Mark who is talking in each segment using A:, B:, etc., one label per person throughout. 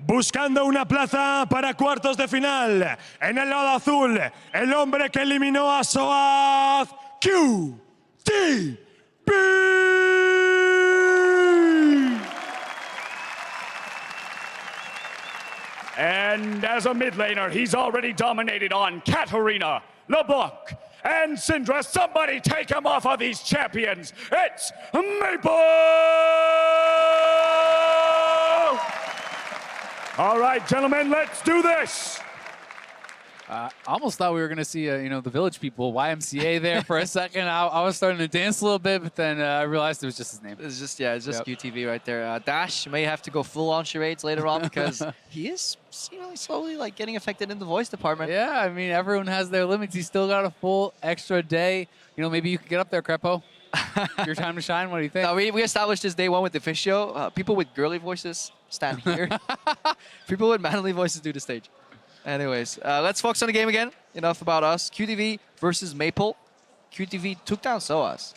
A: Buscando una plaza para cuartos de final. En el lado azul, el hombre que eliminó a SOAZ, QTV.
B: And as a mid laner, he's already dominated on Katarina, LeBlanc, and Syndra. Somebody take him off of these champions. It's Maple! All right, gentlemen, let's do this.
C: I almost thought we were going to see, the village people, YMCA there for a second. I was starting to dance a little bit, but then I realized it was just his name.
D: It's just QTV right there. Dash may have to go full on charades later on because he is seemingly slowly like getting affected in the voice department.
C: Yeah, I mean, everyone has their limits. He's still got a full extra day. Maybe you could get up there, Krepo. Your time to shine. What do you think?
D: No, we established this day one with the official. People with girly voices stand here. People with manly voices do the stage. Anyways, let's focus on the game again. Enough about us. QTV versus Maple. QTV took down SOAZ.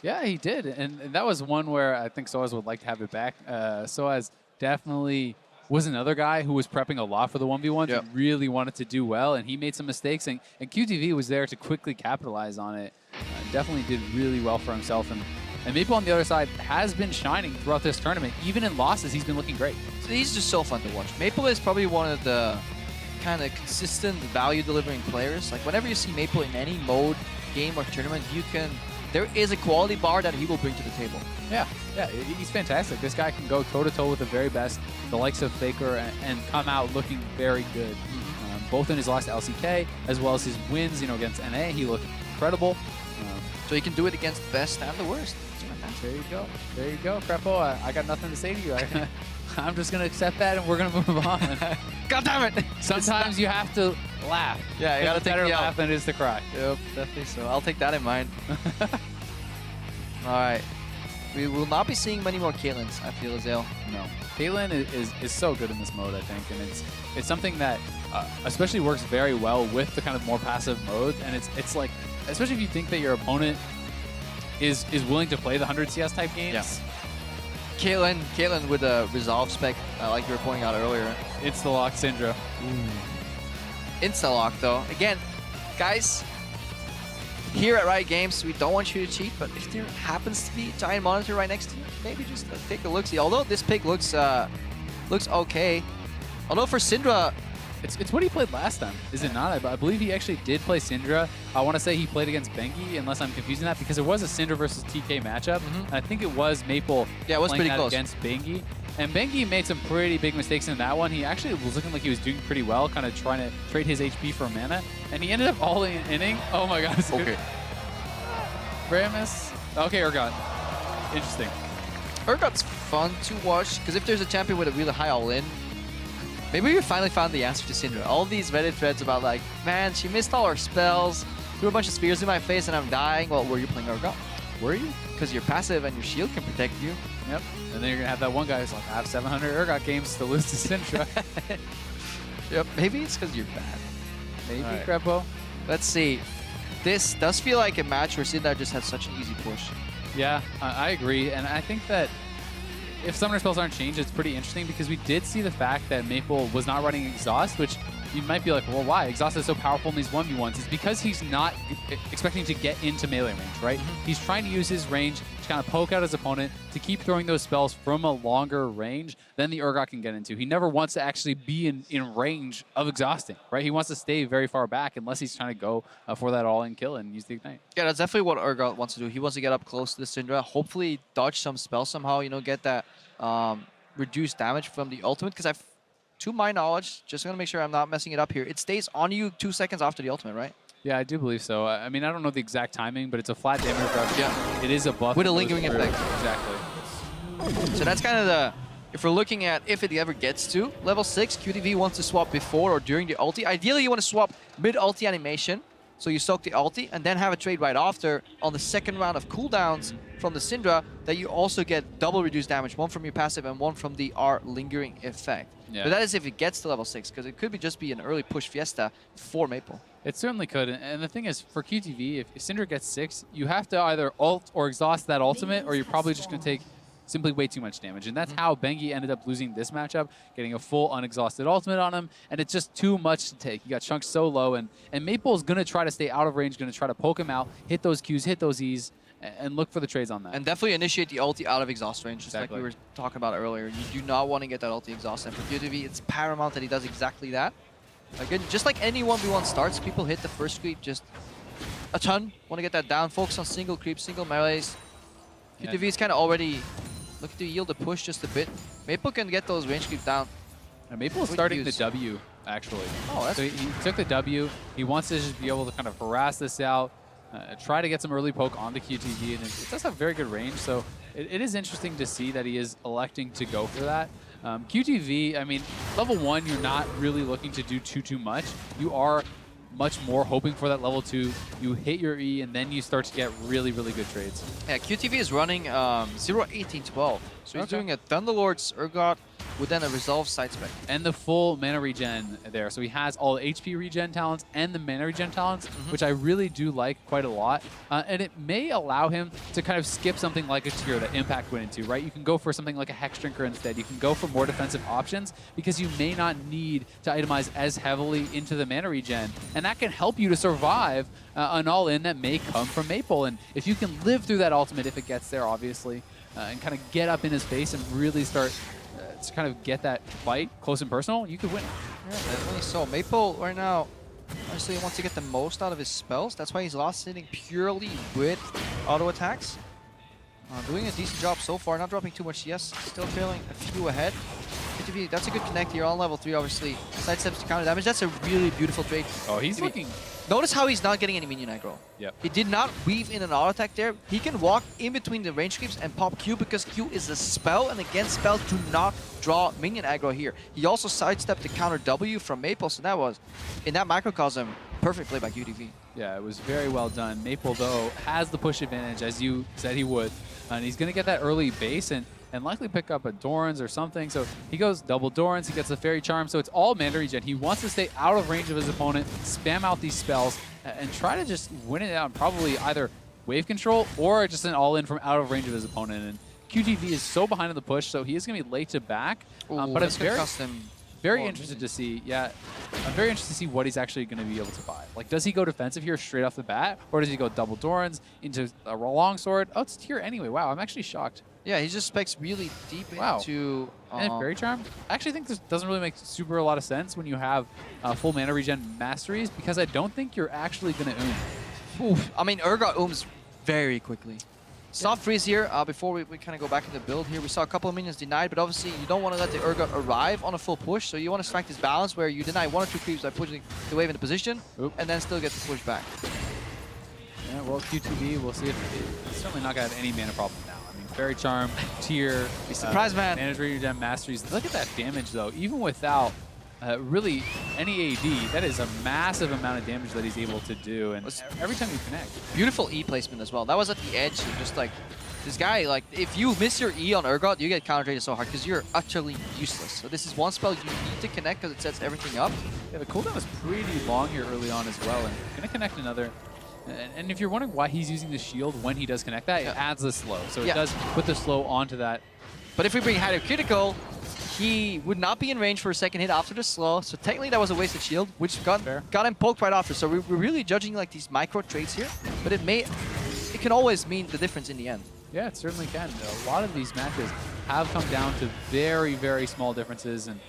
C: Yeah, he did. And that was one where I think SOAZ would like to have it back. SOAZ definitely was another guy who was prepping a lot for the 1v1s.
D: Yep.
C: And really wanted to do well, and he made some mistakes. And QTV was there to quickly capitalize on it. Definitely did really well for himself. And Maple on the other side has been shining throughout this tournament. Even in losses, he's been looking great.
D: So he's just so fun to watch. Maple is probably one of the kind of consistent value delivering players. Like whenever you see Maple in any mode, game or tournament, there is a quality bar that he will bring to the table.
C: Yeah, he's fantastic. This guy can go toe-to-toe with the very best, the likes of Faker, and come out looking very good. Both in his last LCK, as well as his wins, against NA, he looked incredible.
D: So he can do it against the best and the worst.
C: There you go, Krepo. I got nothing to say to you. I'm just going to accept that, and we're going to move on.
D: God damn it!
C: Sometimes you have to laugh.
D: Yeah, you got to take
C: better
D: me
C: laugh
D: out.
C: than it is to cry.
D: Yep, definitely so. I'll take that in mind. All right. We will not be seeing many more Caitlyn's, I feel, Azael.
C: No. Caitlyn is so good in this mode, I think, and it's something that especially works very well with the kind of more passive modes, and it's like, especially if you think that your opponent is willing to play the 100 CS type games.
D: Yeah. Caitlyn with a resolve spec, like you were pointing out earlier.
C: It's the lock Syndra.
D: Insta-lock, though. Again, guys, here at Riot Games, we don't want you to cheat, but if there happens to be a giant monitor right next to you, maybe just take a look-see. Although this pick looks okay. Although for Syndra,
C: it's what he played last time, is it not? I believe he actually did play Syndra. I want to say he played against Bengi, unless I'm confusing that, because it was a Syndra versus TK matchup. And I think it was Maple playing that against Bengi. And Bengi made some pretty big mistakes in that one. He actually was looking like he was doing pretty well, kind of trying to trade his HP for mana. And he ended up all in inning. Oh my god.
D: Okay.
C: Ramus. Okay, Urgot. Interesting.
D: Urgot's fun to watch, because if there's a champion with a really high all-in, maybe we finally found the answer to Syndra. All these Reddit threads about like, man, she missed all her spells, threw a bunch of spears in my face and I'm dying. Well, were you playing Urgot?
C: Were you?
D: Because you're passive and your shield can protect you.
C: Yep. And then you're going to have that one guy who's like, I have 700 Urgot games to lose to Syndra.
D: Yep. Maybe it's because you're bad.
C: Maybe, right. Krepo.
D: Let's see. This does feel like a match where Syndra just had such an easy push.
C: Yeah, I agree. And I think that if summoner spells aren't changed, it's pretty interesting because we did see the fact that Maple was not running Exhaust, which you might be like, well, why? Exhaust is so powerful in these 1v1s. It's because he's not expecting to get into melee range, right? He's trying to use his range to kind of poke out his opponent, to keep throwing those spells from a longer range than the Urgot can get into. He never wants to actually be in range of exhausting, right? He wants to stay very far back unless he's trying to go for that all-in kill and use the Ignite.
D: Yeah, that's definitely what Urgot wants to do. He wants to get up close to the Syndra, hopefully dodge some spells somehow, get that reduced damage from the ultimate, because to my knowledge, just gonna make sure I'm not messing it up here, it stays on you 2 seconds after the ultimate, right?
C: Yeah, I do believe so. I mean, I don't know the exact timing, but it's a flat damage reduction.
D: Yeah.
C: It is a buff.
D: With a lingering effect.
C: Exactly.
D: So that's kind of the, if we're looking at if it ever gets to level 6, QTV wants to swap before or during the ulti. Ideally, you want to swap mid-ulti animation, so you soak the ulti, and then have a trade right after on the second round of cooldowns from the Syndra, that you also get double reduced damage, one from your passive and one from the R lingering effect. Yeah. But that is if it gets to level 6, because it could just be an early push Fiesta for Maple.
C: It certainly could, and the thing is, for QTV, if Syndra gets 6, you have to either ult or exhaust that ultimate, or you're probably just going to take simply way too much damage. And that's how Bengi ended up losing this matchup, getting a full unexhausted ultimate on him, and it's just too much to take. He got chunked so low, and Maple's going to try to stay out of range, going to try to poke him out, hit those Qs, hit those Es, and look for the trades on that.
D: And definitely initiate the ulti out of exhaust range, just like we were talking about earlier. You do not want to get that ulti exhaust, and for QTV, it's paramount that he does exactly that. Again, just like any 1v1 starts, people hit the first creep just a ton. Want to get that down, focus on single creeps, single melees. QTV is kind of already looking to yield a push just a bit. Maple can get those range creeps down.
C: And Maple is starting the W, actually.
D: Oh, that's
C: so he took the W. He wants to just be able to kind of harass this out, try to get some early poke on the QTV, and it does have very good range, so it is interesting to see that he is electing to go for that. QTV, I mean, level 1, you're not really looking to do too much. You are much more hoping for that level 2. You hit your E, and then you start to get really, really good trades.
D: Yeah, QTV is running 0-18-12. So he's doing a Thunderlord's Urgot with then a Resolve side spec.
C: And the full mana regen there. So he has all HP regen talents and the mana regen talents, which I really do like quite a lot. And it may allow him to kind of skip something like a tier that Impact went into, right? You can go for something like a Hex Drinker instead. You can go for more defensive options because you may not need to itemize as heavily into the mana regen. And that can help you to survive an all-in that may come from Maple. And if you can live through that ultimate, if it gets there, obviously, and kind of get up in his face and really start to kind of get that fight close and personal, you could win.
D: Yeah, definitely so. Maple right now, honestly, wants to get the most out of his spells. That's why he's last hitting purely with auto attacks. Doing a decent job so far, not dropping too much CS, still trailing a few ahead. QTV, that's a good connect here on level 3, obviously. Sidesteps to counter damage, that's a really beautiful trade.
C: Oh, he's looking...
D: Notice how he's not getting any minion aggro.
C: Yep.
D: He did not weave in an auto attack there. He can walk in between the range creeps and pop Q because Q is a spell, and again, spells do not draw minion aggro here. He also sidestepped the counter W from Maple, so that was, in that microcosm, perfect play by QTV.
C: Yeah, it was very well done. Maple, though, has the push advantage, as you said he would, and he's going to get that early base and likely pick up a Doran's or something. So he goes double Doran's, he gets the Fairy Charm, so it's all mana regen. He wants to stay out of range of his opponent, spam out these spells, and try to just win it out and probably either wave control or just an all-in from out of range of his opponent. And QTV is so behind on the push, so he is going to be late to back. But it's very interested to see, I'm very interested to see what he's actually going to be able to buy. Like, does he go defensive here straight off the bat, or does he go double Doran's into a longsword? Oh, it's tier anyway. Wow, I'm actually shocked.
D: Yeah, he just specs really deep into...
C: And Fairy Charm? I actually think this doesn't really make a lot of sense when you have full mana regen masteries, because I don't think you're actually going to
D: Oof. I mean, Urgot ooms very quickly. Soft freeze here, before we kind of go back in the build here. We saw a couple of minions denied, but obviously you don't want to let the Urgot arrive on a full push, so you want to strike this balance where you deny 1 or 2 creeps by pushing the wave into position, and then still get the push back.
C: Yeah, well, QTV, we'll see if it's certainly not going to have any mana problem now. I mean, Fairy Charm, tier,
D: be surprised, man.
C: Mana regen masteries. Look at that damage, though. Even without really any AD, that is a massive amount of damage that he's able to do, and every time you connect.
D: Beautiful E placement as well. That was at the edge, and just like, this guy, like, if you miss your E on Urgot, you get counter traded so hard because you're utterly useless. So this is one spell you need to connect because it sets everything up.
C: Yeah, the cooldown is pretty long here early on as well, and going to connect another. And if you're wondering why he's using the shield when he does connect that, it adds the slow. So it does put the slow onto that.
D: But if we bring Hyder Critical, he would not be in range for a second hit after the slow. So technically that was a wasted shield, which got him poked right after. So we're really judging like these micro trades here. But it can always mean the difference in the end.
C: Yeah, it certainly can. A lot of these matches have come down to very, very small differences, and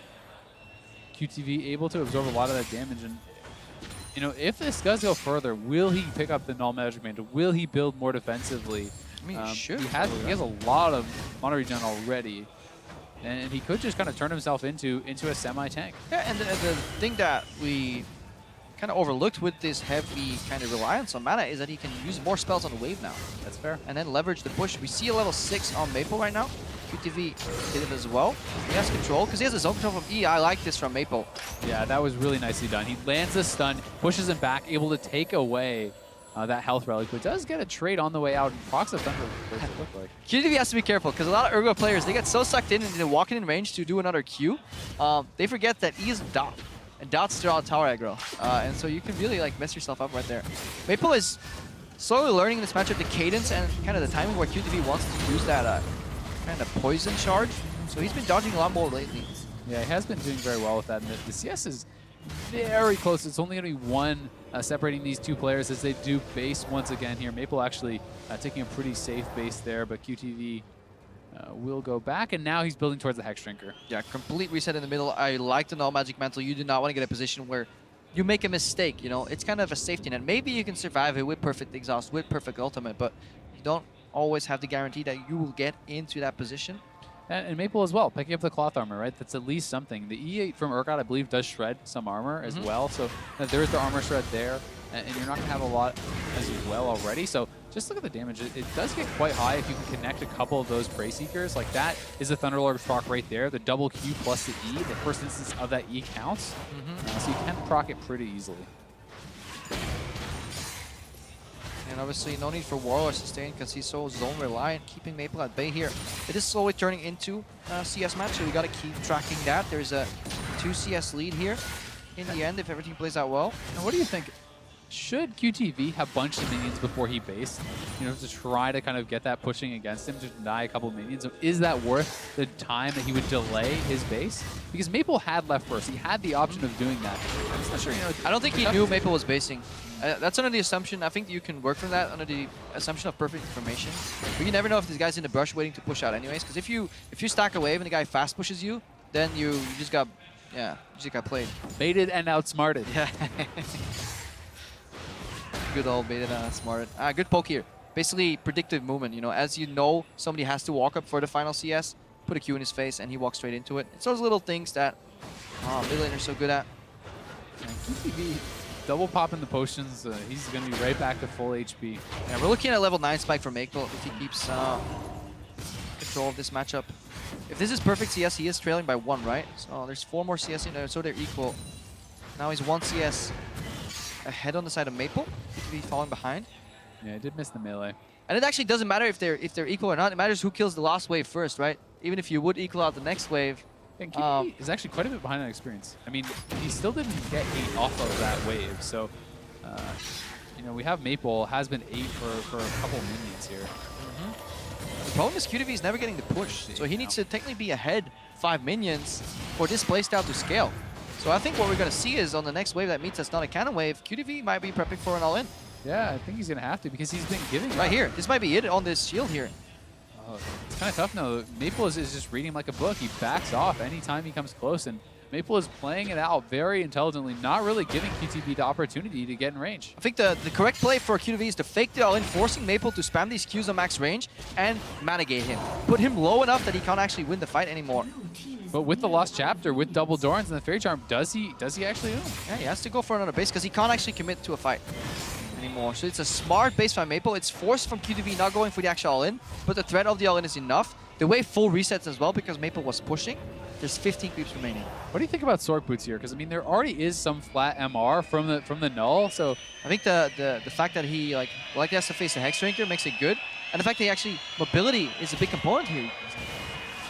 C: QTV able to absorb a lot of that damage. And you know, if this does go further, will he pick up the null magic mantle? Will he build more defensively?
D: I mean, he should.
C: He has a lot of mana regen already, and he could just kind of turn himself into a semi-tank.
D: Yeah, and the thing that we kind of overlooked with this heavy kind of reliance on mana is that he can use more spells on the wave now.
C: That's fair.
D: And then leverage the push. We see a level 6 on Maple right now. QTV did it as well. He has control because he has a zone control from E. I like this from Maple.
C: Yeah, that was really nicely done. He lands a stun, pushes him back, able to take away that health relic, but does get a trade on the way out and procs the thunder. What does it look like?
D: QTV has to be careful because a lot of Urgot players, they get so sucked in and they're walking in range to do another Q. They forget that E is dot. And dots draw tower aggro. And so you can really like mess yourself up right there. Maple is slowly learning in this matchup the cadence and kind of the timing where QTV wants to use that kind of poison charge. So he's been dodging a lot more lately.
C: Yeah, he has been doing very well with that. And the CS is very close. It's only going to be one separating these two players as they do base once again here. Maple actually taking a pretty safe base there, but QTV will go back, and now he's building towards the Hex Drinker.
D: Yeah, complete reset in the middle. I like the Null Magic Mantle. You do not want to get a position where you make a mistake, you know? It's kind of a safety net. Maybe you can survive it with perfect exhaust, with perfect ultimate, but you don't always have the guarantee that you will get into that position.
C: And Maple as well, picking up the cloth armor, right? That's at least something. The E8 from Urgot, I believe, does shred some armor as well. So there's the armor shred there, and you're not going to have a lot as well already. So just look at the damage. It does get quite high if you can connect a couple of those Prey Seekers. Like that is a Thunderlord proc right there. The double Q plus the E, the first instance of that E counts. So you can proc it pretty easily.
D: And obviously no need for Warlord sustain because he's so zone reliant, keeping Maple at bay here. It is slowly turning into a CS match, so we got to keep tracking that. There's a 2 CS lead here in the end if everything plays out well.
C: And what do you think? Should QTV have bunched the minions before he based, you know, to try to kind of get that pushing against him to deny a couple of minions? Is that worth the time that he would delay his base? Because Maple had left first. He had the option of doing that. I'm just not sure, you know.
D: I don't think he knew Maple was basing. That's under the assumption. I think you can work from that under the assumption of perfect information. But you never know if this guy's in the brush waiting to push out anyways. Because if you stack a wave and the guy fast pushes you, then you just got played.
C: Baited and outsmarted.
D: Yeah. Good old baited and outsmarted. Good poke here. Basically predictive movement. You know, as you know somebody has to walk up for the final CS, put a Q in his face and he walks straight into it. It's those little things that mid laner's so good at.
C: And QTV double popping the potions. He's going to be right back to full HP.
D: Yeah, we're looking at a level 9 spike for Maple if he keeps control of this matchup. If this is perfect CS, he is trailing by 1, right? So there's 4 more CS in there, so they're equal. Now he's 1 CS ahead on the side of Maple. QTV falling behind.
C: Yeah, I did miss the melee.
D: And it actually doesn't matter if they're equal or not. It matters who kills the last wave first, right? Even if you would equal out the next wave.
C: And QTV is actually quite a bit behind on experience. I mean, he still didn't get 8 off of that wave. So, you know, we have Maple has been 8 for a couple minions here.
D: The problem is QTV is never getting the push. So he needs to technically be ahead 5 minions for this playstyle to scale. So I think what we're going to see is on the next wave that meets that's not a cannon wave, QTV might be prepping for an all-in.
C: Yeah, I think he's going to have to because he's been giving
D: right here. This might be it on this shield here.
C: Oh, it's kind of tough now. Maple is just reading like a book. He backs off anytime he comes close, and Maple is playing it out very intelligently, not really giving QTV the opportunity to get in range.
D: I think the correct play for QTV is to fake the all-in, forcing Maple to spam these Qs on max range and managate him. Put him low enough that he can't actually win the fight anymore.
C: But with the Lost Chapter, with double Dorans and the Fairy Charm, does he actually win?
D: Yeah, he has to go for another base because he can't actually commit to a fight anymore. So it's a smart base by Maple. It's forced from QTV not going for the actual all-in, but the threat of the all-in is enough. The wave full resets as well because Maple was pushing. There's 15 creeps remaining.
C: What do you think about Sork Boots here? Because I mean, there already is some flat MR from the null. So
D: I think the fact that he like has to face the Hex Drinker makes it good, and the fact that he actually mobility is a big component here.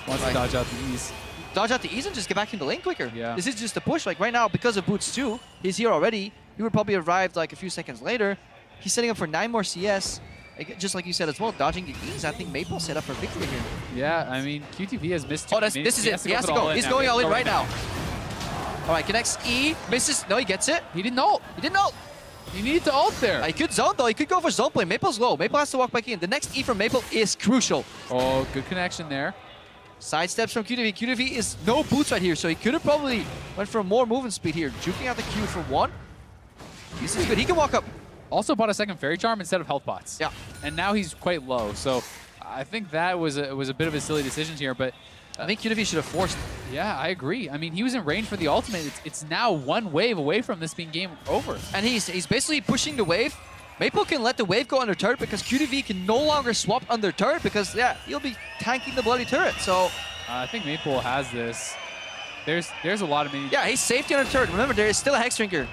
C: Wants to dodge out the E's.
D: Dodge out the E's and just get back in the lane quicker.
C: Yeah.
D: This is just a push. Like right now, because of Boots 2, he's here already. He would probably arrive like a few seconds later. He's setting up for 9 more CS. Just like you said as well, dodging the E's. I think Maple set up for victory here.
C: Yeah, I mean, QTV has missed 2
D: this is it. He has to go. He's going all in right now. All right, connects E, misses. No, he gets it.
C: He didn't ult.
D: He didn't ult.
C: He needed to ult there.
D: He could zone though. He could go for zone play. Maple's low. Maple has to walk back in. The next E from Maple is crucial.
C: Oh, good connection there.
D: Side steps from QTV. QTV is no boots right here, so he could have probably went for more movement speed here. Juking out the Q for 1. This is good. He can walk up.
C: Also bought a second Fairy Charm instead of health pots.
D: Yeah.
C: And now he's quite low, so I think that was a bit of a silly decision here, but
D: I think QTV should have forced.
C: Yeah, I agree. I mean, he was in range for the ultimate. It's now 1 wave away from this being game over.
D: And he's basically pushing the wave. Maple can let the wave go under turret because QTV can no longer swap under turret because, yeah, he'll be tanking the bloody turret. So
C: I think Maple has this. There's a lot of minions.
D: Yeah, he's safety under turret. Remember, there is still a Hex Drinker.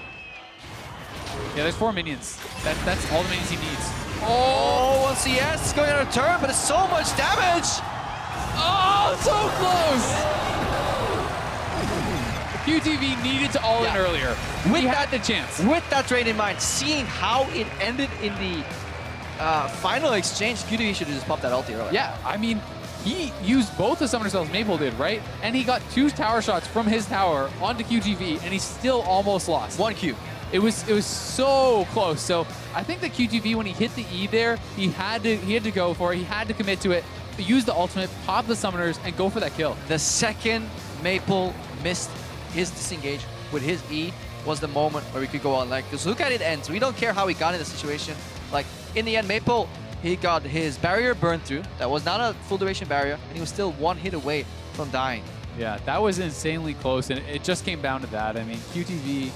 C: Yeah, there's 4 minions. That's all the minions he needs.
D: Oh, 1 CS is going under turret, but it's so much damage.
C: Oh, so close! QTV needed to all in earlier. We had the chance.
D: With that trade in mind, seeing how it ended in the final exchange, QTV should have just popped that ulti earlier.
C: Yeah, I mean, he used both the summoner spells Maple did, right? And he got 2 tower shots from his tower onto QTV, and he still almost lost.
D: 1 Q.
C: It was so close. So I think that QTV, when he hit the E there, he had to go for it. He had to commit to it, use the ultimate, pop the summoners, and go for that kill.
D: The second Maple missed his disengage with his E was the moment where we could go on. Like, because look at it ends. We don't care how he got in the situation. Like, in the end, Maple, he got his barrier burned through. That was not a full duration barrier, and he was still 1 hit away from dying.
C: Yeah, that was insanely close, and it just came down to that. I mean, QTV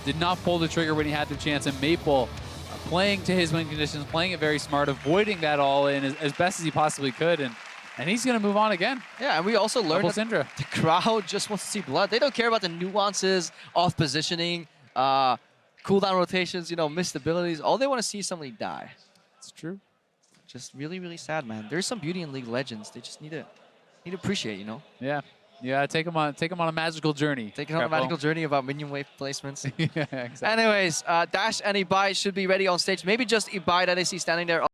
C: did not pull the trigger when he had the chance, and Maple playing to his win conditions, playing it very smart, avoiding that all in as best as he possibly could, and he's going to move on again.
D: Yeah, and we also learned that
C: Syndra.
D: the crowd just wants to see blood. They don't care about the nuances of positioning, cooldown rotations, you know, missed abilities. All they want to see is somebody die.
C: It's true.
D: Just really, really sad, man. There's some beauty in League Legends. They just need to appreciate, you know?
C: Yeah. Yeah, take him on a magical journey.
D: Take it on a magical journey about minion wave placements.
C: Yeah, exactly.
D: Anyways, Dash and Ibai should be ready on stage. Maybe just Ibai that I see standing there